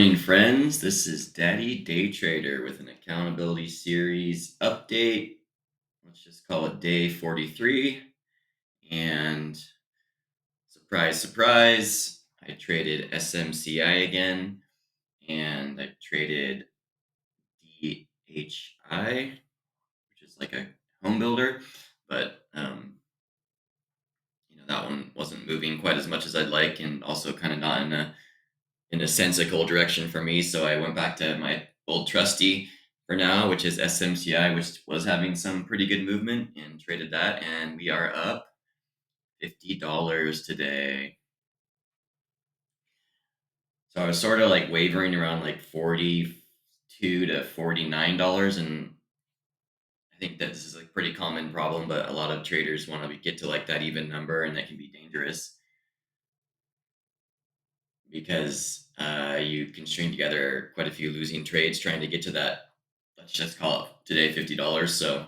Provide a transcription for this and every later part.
morning, friends. This is Daddy Day Trader with an accountability series update. Let's just call it day 43. And surprise, surprise, I traded SMCI again and I traded DHI, which is like a home builder. But, that one wasn't moving quite as much as I'd like and also kind of not in a sensical direction for me. So I went back to my old trusty for now, which is SMCI, which was having some pretty good movement and traded that. And we are up $50 today. So I was sort of like wavering around like 42 to $49. And I think that this is a pretty common problem, but a lot of traders want to get to like that even number, and that can be dangerous because you can string together quite a few losing trades trying to get to that. Let's just call it today $50. So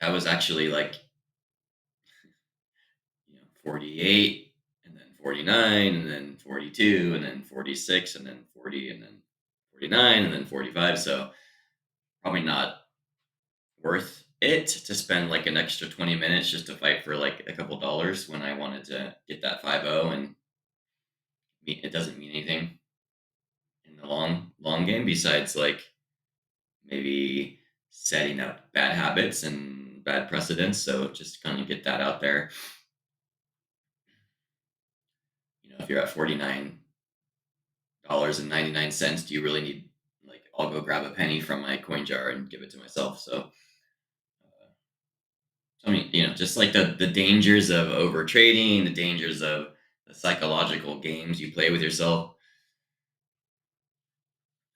I was actually like 48 and then 49 and then 42 and then 46 and then 40 and then 49 and then 45. So probably not worth it to spend like an extra 20 minutes just to fight for like a couple dollars when I wanted to get that 50, and it doesn't mean anything in the long game besides like maybe setting up bad habits and bad precedents. So just kind of get that out there. If you're at $49.99, do you really need, like, I'll go grab a penny from my coin jar and give it to myself. So I mean, just like the dangers of over trading, the dangers of the psychological games you play with yourself.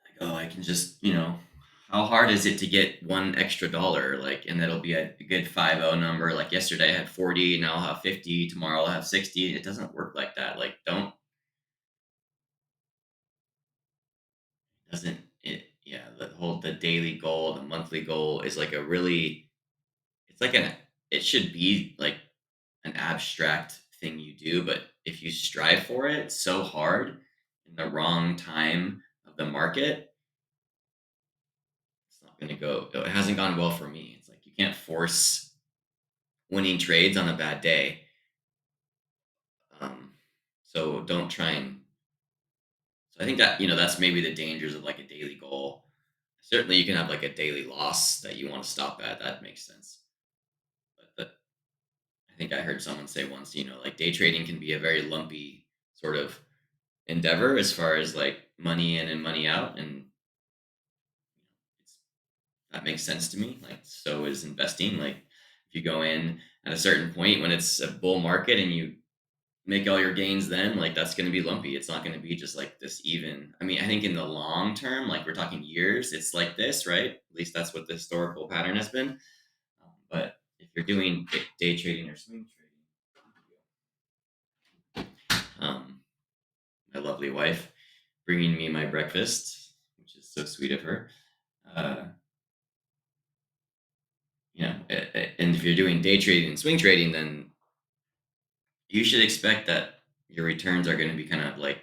Like, oh, I can just, how hard is it to get one extra dollar? Like, and that'll be a good 50 number. Like yesterday I had 40, now I'll have 50, tomorrow I'll have 60. It doesn't work like that. Like, don't, doesn't it? Yeah, the daily goal, the monthly goal is like a really, it's like it should be like an abstract thing you do, but if you strive for it so hard in the wrong time of the market, it's not going to go. It hasn't gone well for me. It's like you can't force winning trades on a bad day. Um, so don't try and. So I think that that's maybe the dangers of like a daily goal. Certainly, you can have like a daily loss that you want to stop at. That makes sense. But I think I heard someone say once, like day trading can be a very lumpy sort of endeavor as far as like money in and money out, and it's, that makes sense to me. Like so is investing. Like if you go in at a certain point when it's a bull market and you make all your gains, then like that's going to be lumpy. It's not going to be just like this even. I mean, I think in the long term, like we're talking years, it's like this, right? At least that's what the historical pattern has been. But if you're doing day trading or swing trading, my lovely wife bringing me my breakfast, which is so sweet of her. Uh, and if you're doing day trading and swing trading, then you should expect that your returns are going to be kind of like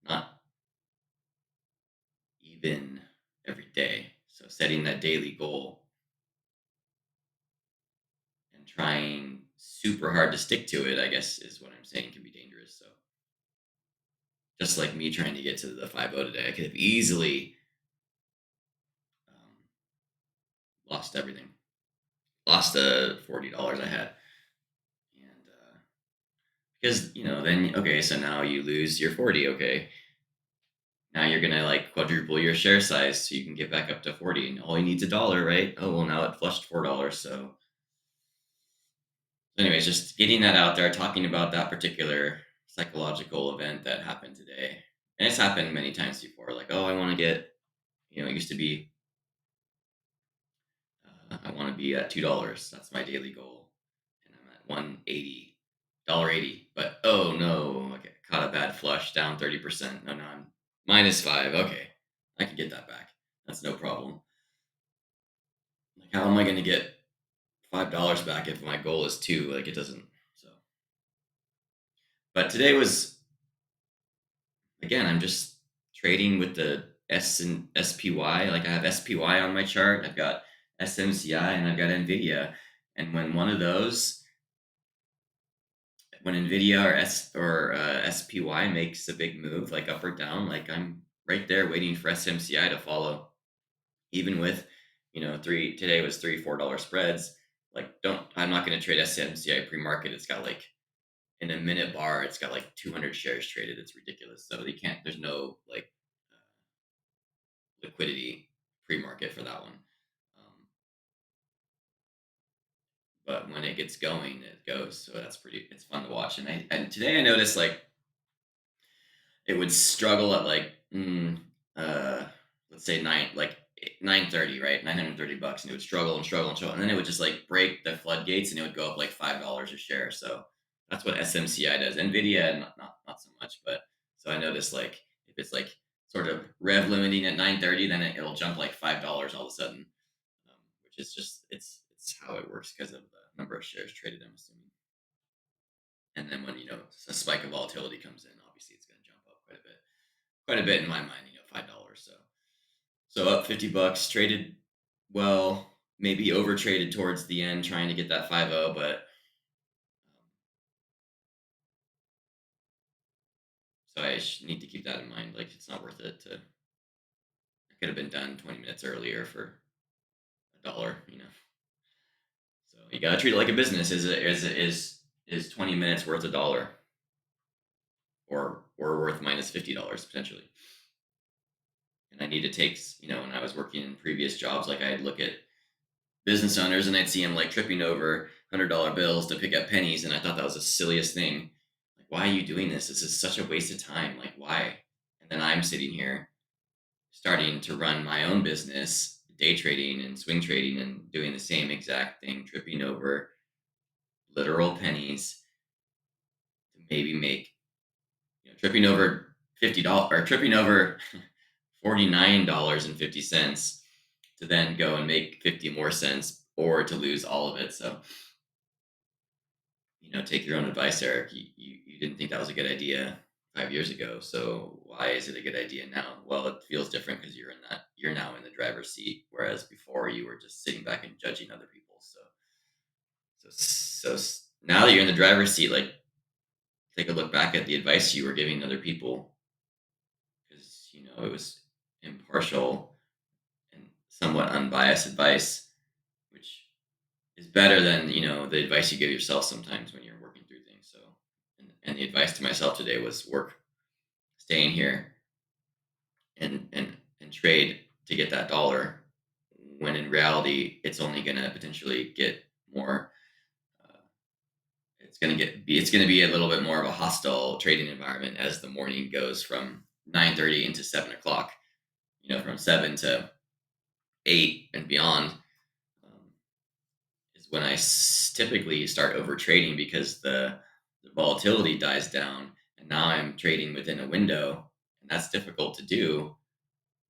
not even every day. So setting that daily goal and trying super hard to stick to it, I guess, is what I'm saying can be dangerous. So just like me trying to get to the 50 today, I could have easily um, lost everything, lost the $40 I had, and because then okay, so now you lose your 40. Okay, now you're gonna like quadruple your share size so you can get back up to 40, and all you need's a dollar, right? Oh well, now it flushed $4. So anyways, just getting that out there, talking about that particular psychological event that happened today. And it's happened many times before. Like, oh, I want to get, it used to be, I want to be at $2. That's my daily goal, and I'm at 180, $1.80. But oh no, okay, caught a bad flush, down 30%. No, no, I'm -5. Okay, I can get that back. That's no problem. Like, how am I going to get $5 back if my goal is two? Like, it doesn't. So, but today was, again, I'm just trading with the S and SPY. Like I have SPY on my chart, I've got SMCI, and I've got Nvidia. And when Nvidia or SPY makes a big move, like up or down, like I'm right there waiting for SMCI to follow. Even with, three today was $3 $4 spreads. Like, don't I'm not going to trade SMCI pre market. It's got like in a minute bar, it's got like 200 shares traded. It's ridiculous. So they can't. There's no like liquidity pre market for that one. Um, but when it gets going, it goes. So that's pretty. It's fun to watch. And today I noticed like it would struggle at like uh let's say 930, right, $930, and it would struggle and struggle and struggle, and then it would just like break the floodgates and it would go up like $5 a share. So that's what SMCI does. Nvidia not so much, but so I noticed like if it's like sort of rev limiting at 930, then it'll jump like $5 all of a sudden, which is just it's how it works because of the number of shares traded, I'm assuming. And then when a spike of volatility comes in, obviously it's going to jump up quite a bit in my mind. $5. So up $50, traded well, maybe over traded towards the end, trying to get that 5-0, but so need to keep that in mind. Like it's not worth it to. I could have been done 20 minutes earlier for $1. So you gotta treat it like a business. Is 20 minutes worth $1, or worth minus $50 potentially? And I need to take when I was working in previous jobs, like I'd look at business owners and I'd see them like tripping over $100 bills to pick up pennies, and I thought that was the silliest thing. Like, why are you doing this? This is such a waste of time. Like, why? And then I'm sitting here starting to run my own business, day trading and swing trading, and doing the same exact thing, tripping over literal pennies to maybe make, tripping over $50 or tripping over $49.50 to then go and make 50 more cents or to lose all of it. So take your own advice, Eric. You didn't think that was a good idea 5 years ago. So why is it a good idea now? Well, it feels different because you're now in the driver's seat, whereas before you were just sitting back and judging other people. Now that you're in the driver's seat, like take a look back at the advice you were giving other people, because it was impartial and somewhat unbiased advice, which is better than the advice you give yourself sometimes when you're working through things. So, and the advice to myself today was work, stay in here, and trade to get that dollar. When in reality, it's only going to potentially get more. Uh, it's going to be a little bit more of a hostile trading environment as the morning goes from 9:30 into 7 o'clock. From 7 to 8 and beyond. Um, is when I typically start over trading because the volatility dies down, and now I'm trading within a window, and that's difficult to do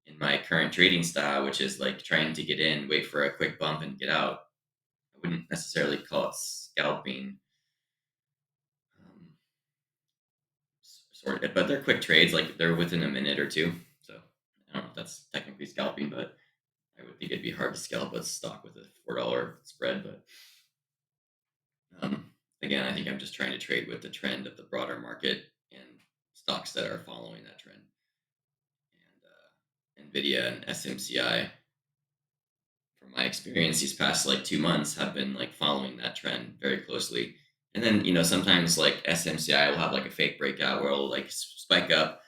in my current trading style, which is like trying to get in, wait for a quick bump, and get out. I wouldn't necessarily call it scalping, um, sort of, but they're quick trades, like they're within a minute or two. So I don't know if that's technically scalping, but I would think it'd be hard to scalp a stock with a $4 spread. But again, I think I'm just trying to trade with the trend of the broader market and stocks that are following that trend. And Nvidia and SMCI, from my experience these past like 2 months, have been like following that trend very closely. And then sometimes like SMCI will have like a fake breakout where it'll like spike up,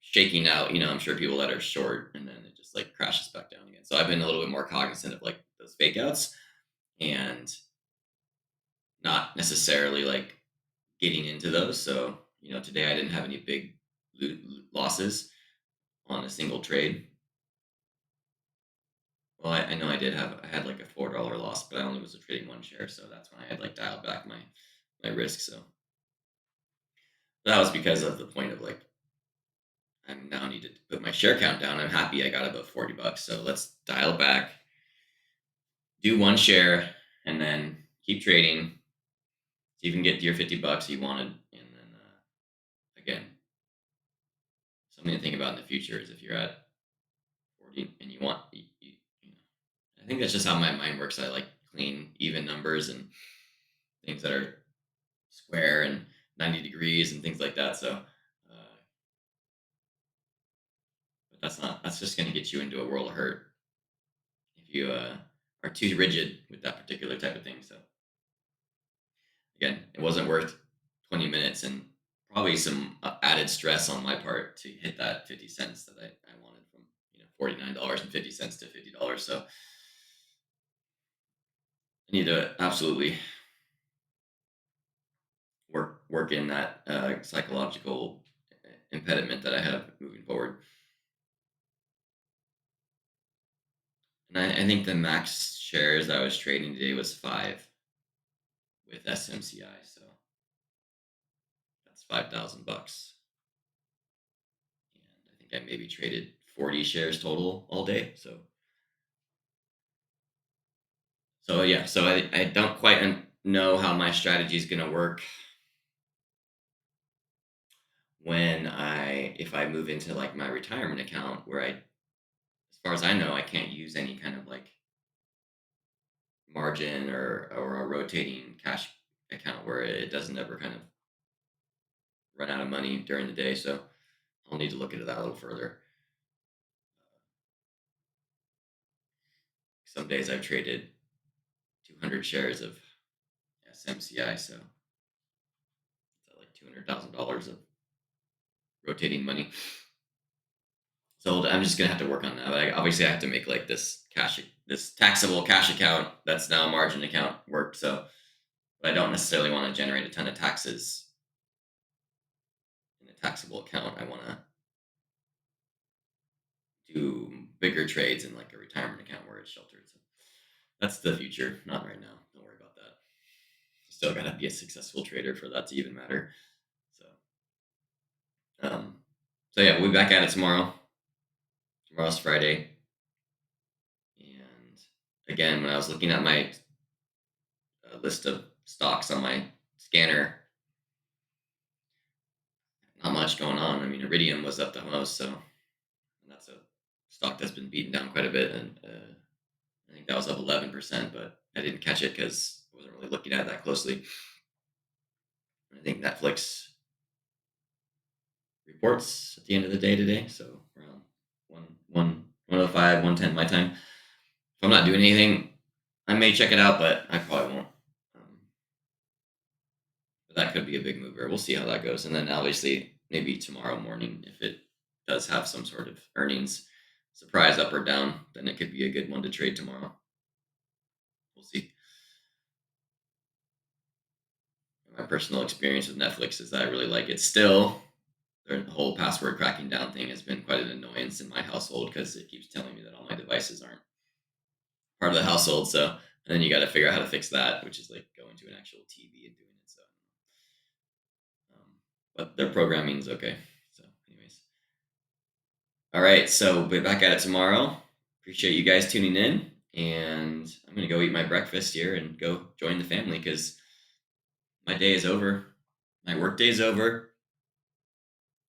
shaking out. I'm sure people that are short, and then it just like crashes back down again. So I've been a little bit more cognizant of like those fake outs and not necessarily like getting into those. So, today I didn't have any big losses on a single trade. Well, I know I had like a $4 loss, but I only was trading one share. So that's when I had like dialed back my risk. So that was because of the point of like, I now need to put my share count down. I'm happy I got about $40. So let's dial back, do one share, and then keep trading. So you can get to your $50 you wanted. And then again, something to think about in the future is if you're at 40 and you know, I think that's just how my mind works. I like clean, even numbers and things that are square and 90 degrees and things like that. So, but that's just going to get you into a world of hurt if you are too rigid with that particular type of thing. So, again, it wasn't worth 20 minutes and probably some added stress on my part to hit that 50 cents that I wanted from, $49.50 to $50. So I need to absolutely work in that psychological impediment that I have moving forward. And I think the max shares I was trading today was 5 with SMCI. So that's $5,000. And I think I maybe traded 40 shares total all day. So yeah, so I don't quite know how my strategy is going to work when I if I move into like my retirement account where as far as I know, I can't use any kind of like margin or a rotating cash account where it doesn't ever kind of run out of money during the day. So I'll need to look into that a little further. Some days I've traded 200 shares of SMCI, so it's like $200,000 of rotating money. So I'm just gonna have to work on that. Obviously, I have to make like this taxable cash account that's now a margin account work. So, but I don't necessarily want to generate a ton of taxes in a taxable account. I want to do bigger trades in like a retirement account where it's sheltered. So that's the future, not right now. Don't worry about that. Still got to be a successful trader for that to even matter. So, um, so yeah, we'll be back at it tomorrow. Tomorrow's Friday, and again, when I was looking at my list of stocks on my scanner, not much going on. I mean, Iridium was up the most, so and that's a stock that's been beaten down quite a bit, and I think that was up 11%, but I didn't catch it because I wasn't really looking at it that closely. I think Netflix reports at the end of the day today, so around 105, 110 my time. If I'm not doing anything, I may check it out, but I probably won't. Um, but that could be a big mover. We'll see how that goes, and then obviously maybe tomorrow morning if it does have some sort of earnings surprise up or down, then it could be a good one to trade tomorrow. We'll see. My personal experience with Netflix is that I really like it still. The whole password cracking down thing has been quite an annoyance in my household because it keeps telling me that all my devices aren't part of the household. So, and then you got to figure out how to fix that, which is like going to an actual TV and doing it. So, um, but their programming is okay. So, anyways, all right. So we'll be back at it tomorrow. Appreciate you guys tuning in, and I'm gonna go eat my breakfast here and go join the family because my day is over. My work day is over.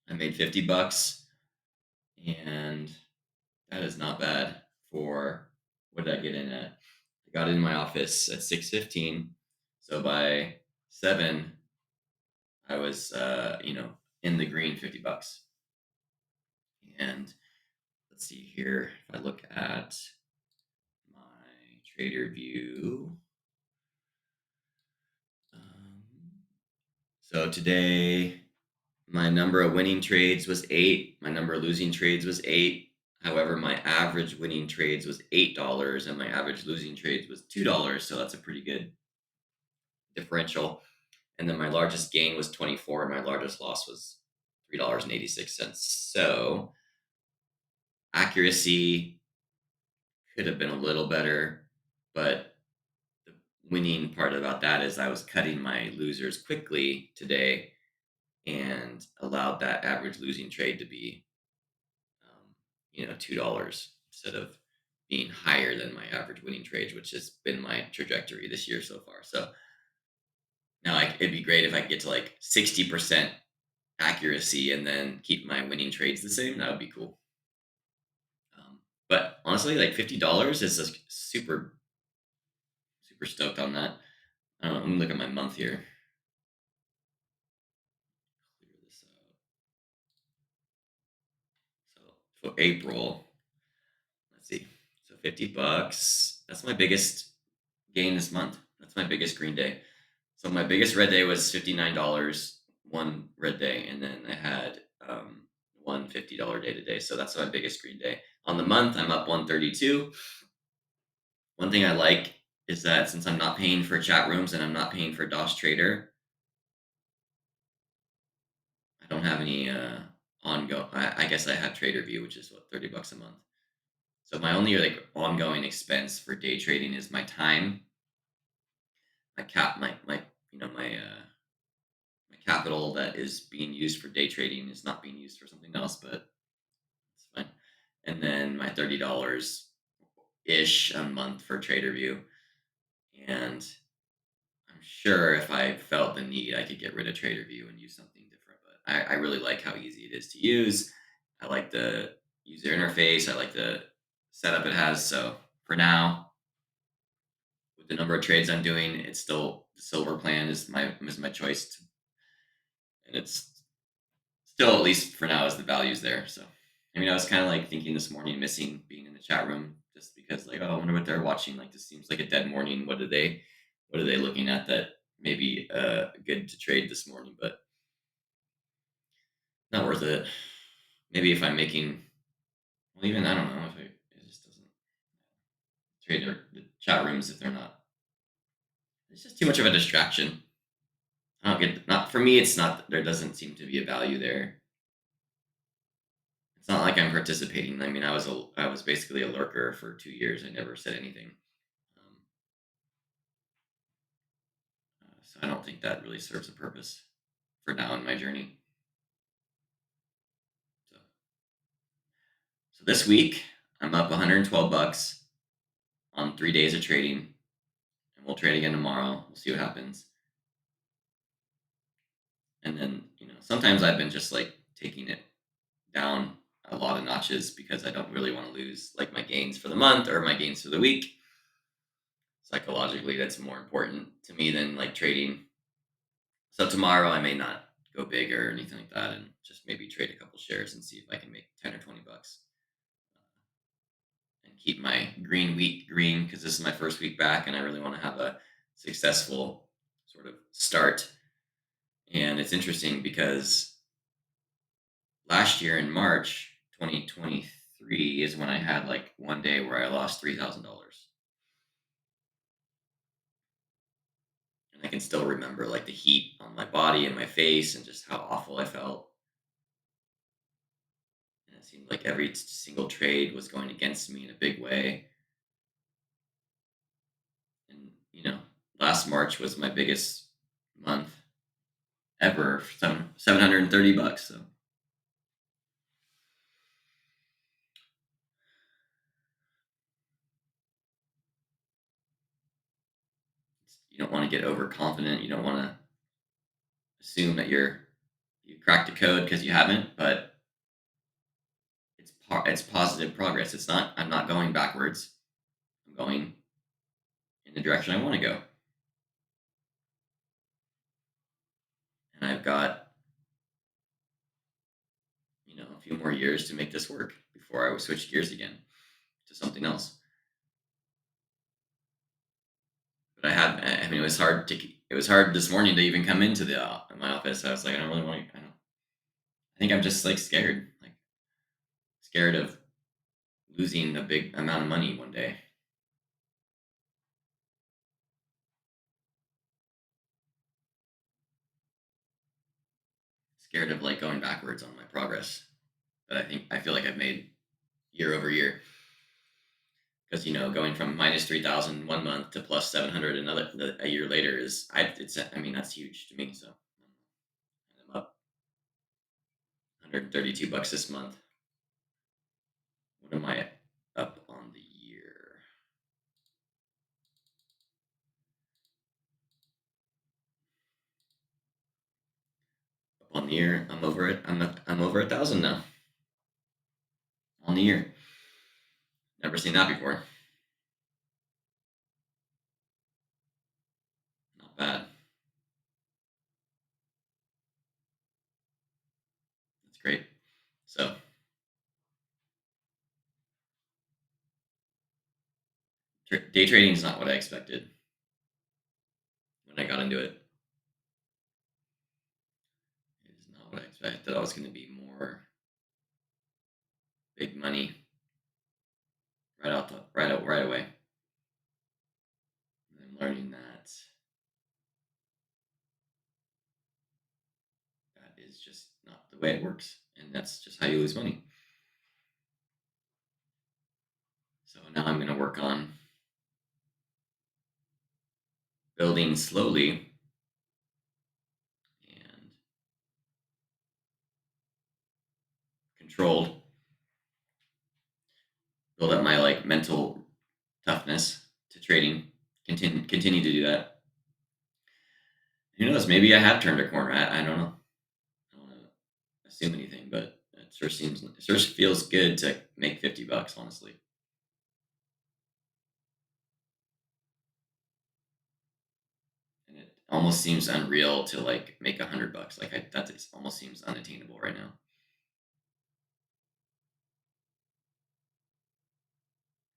I made $50, and that is not bad for what did I get in at? I got in my office at 6:15, so by 7, I was in the green $50. And let's see here. If I look at my trader view, um, so today my number of winning trades was 8. My number of losing trades was 8. However, my average winning trades was $8 and my average losing trades was $2. So that's a pretty good differential. And then my largest gain was 24 and my largest loss was $3.86. So accuracy could have been a little better, but the winning part about that is I was cutting my losers quickly today and allowed that average losing trade to be $2 instead of being higher than my average winning trade, which has been my trajectory this year so far. So now it'd be great if I could get to like 60% accuracy and then keep my winning trades the same, that would be cool. But honestly, like $50 is a super stoked on that. I don't know. Let me look at my month here. Clear this out. So for April, let's see. So $50. That's my biggest gain this month. That's my biggest green day. So my biggest red day was $59 one red day, and then I had one $50 day today. So that's my biggest green day. On the month, I'm up 132. One thing I like is that since I'm not paying for chat rooms and I'm not paying for DOS Trader, I don't have any ongoing. I guess I have TraderView, which is what $30 a month. So my only like ongoing expense for day trading is my time, my my capital that is being used for day trading is not being used for something else, but it's fine. And then my $30 ish a month for TraderView, and I'm sure if I felt the need, I could get rid of TraderView and use something different. But I really like how easy it is to use. I like the user interface. I like the setup it has. So for now, with the number of trades I'm doing, it's still the silver plan is my choice, and it's still at least for now is the values there. So I mean, I was kind of like thinking this morning, missing being in the chat room just because like, oh, I wonder what they're watching. Like this seems like a dead morning. What are they looking at that maybe good to trade this morning, but not worth it. Maybe if I'm making, well, even I don't know if it just doesn't trade the chat rooms if they're not. It's just too much of a distraction. I don't get not for me. It's not there doesn't seem to be a value there. It's not like I'm participating. I mean, I was basically a lurker for 2 years. I never said anything. Um, so I don't think that really serves a purpose for now in my journey. So, so this week I'm up 112 bucks on 3 days of trading, and we'll trade again tomorrow. We'll see what happens. And then sometimes I've been just like taking it down a lot of notches because I don't really want to lose like my gains for the month or my gains for the week. Psychologically, that's more important to me than like trading. So tomorrow I may not go big or anything like that, and just maybe trade a couple shares and see if I can make 10 or 20 bucks and keep my green week green because this is my first week back and I really want to have a successful sort of start. And it's interesting because last year in March 2023 is when I had like one day where I lost $3,000. And I can still remember like the heat on my body and my face and just how awful I felt. And it seemed like every single trade was going against me in a big way. And last March was my biggest month ever, 730 bucks. So you don't want to get overconfident. You don't want to assume that you cracked the code because you haven't, but it's positive progress. It's not. I'm not going backwards. I'm going in the direction I want to go, and I've got a few more years to make this work before I would switch gears again to something else. But I have. I mean, it was hard this morning to even come into the my office. I was like, I don't really want to. I think I'm just like scared of losing a big amount of money one day. Scared of like going backwards on my progress that I feel like I've made year over year. Because going from minus 3,000 one month to plus 700 a year later I mean that's huge to me. So I'm up 132 bucks this month. What am I up on the year? Up on on the year, I'm over it. I'm over 1,000 now on the year. Never seen that before. Not bad. That's great. So day trading is not what I expected when I got into it. It is not what I expected. I thought I was going to be more big money right away. And I'm learning that that is just not the way it works, and that's just how you lose money. So now I'm going to work on building slowly and controlled, build up my like mental toughness to trading. Continue to do that. Who knows? Maybe I have turned a corner. I don't know. I don't want to assume anything, but it sure feels good to make $50, honestly. And it almost seems unreal to like make $100. Almost seems unattainable right now.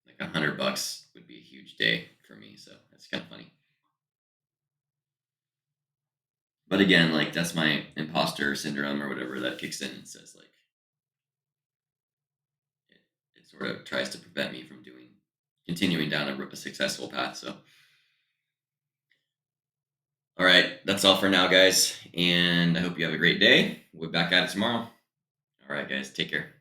Like $100 would be a huge day for me, so that's kind of funny. But again, like that's my imposter syndrome or whatever that kicks in and says like it, it sort of tries to prevent me from doing continuing down a successful path. So all right, that's all for now, guys, and I hope you have a great day. We'll be back at it tomorrow. All right, guys, take care.